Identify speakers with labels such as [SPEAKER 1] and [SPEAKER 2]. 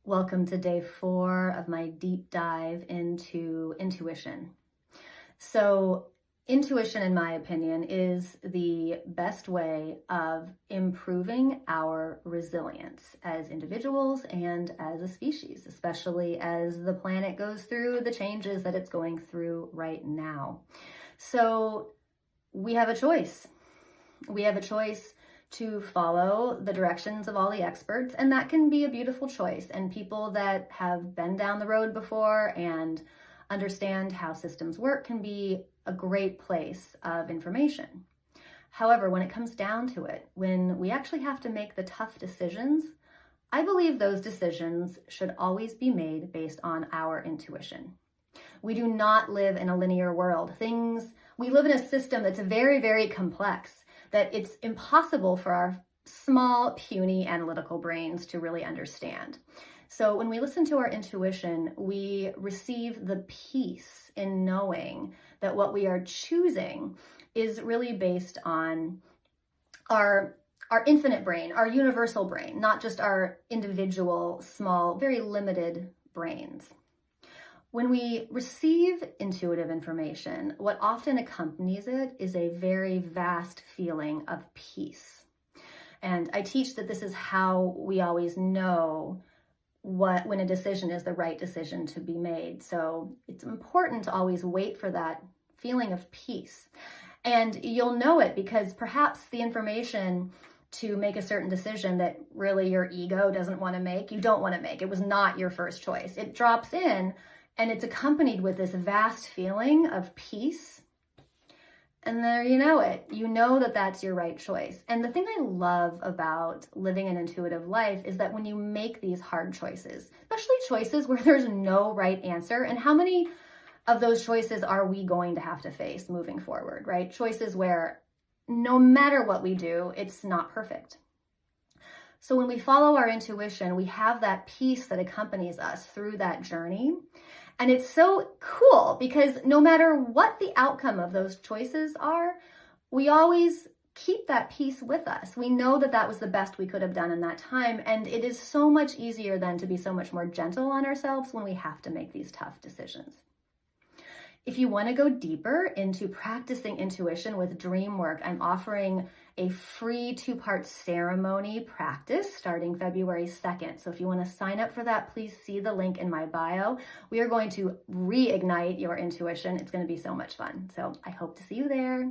[SPEAKER 1] Welcome to day 4 of my deep dive into intuition. So, intuition, in my opinion, is the best way of improving our resilience as individuals and as a species, especially as the planet goes through the changes that it's going through right now. So, we have a choice. We have a choice to follow the directions of all the experts, and that can be a beautiful choice. And people that have been down the road before and understand how systems work can be a great place of information. However, when it comes down to it, when we actually have to make the tough decisions, I believe those decisions should always be made based on our intuition. We do not live in a linear world. We live in a system that's very, very complex, that it's impossible for our small, puny analytical brains to really understand. So when we listen to our intuition, we receive the peace in knowing that what we are choosing is really based on our infinite brain, our universal brain, not just our individual, small, very limited brains. When we receive intuitive information, what often accompanies it is a very vast feeling of peace. And I teach that this is how we always know when a decision is the right decision to be made. So it's important to always wait for that feeling of peace. And you'll know it because perhaps the information to make a certain decision that really your ego doesn't want to make, you don't want to make. It was not your first choice. It drops in, and it's accompanied with this vast feeling of peace. And there you know it. You know that that's your right choice. And the thing I love about living an intuitive life is that when you make these hard choices, especially choices where there's no right answer, and how many of those choices are we going to have to face moving forward, right? Choices where no matter what we do, it's not perfect. So when we follow our intuition, we have that peace that accompanies us through that journey. And it's so cool because no matter what the outcome of those choices are, we always keep that peace with us. We know that that was the best we could have done in that time. And it is so much easier then to be so much more gentle on ourselves when we have to make these tough decisions. If you want to go deeper into practicing intuition with dream work, I'm offering a free 2-part ceremony practice starting February 2nd. So if you want to sign up for that, please see the link in my bio. We are going to reignite your intuition. It's going to be so much fun. So I hope to see you there.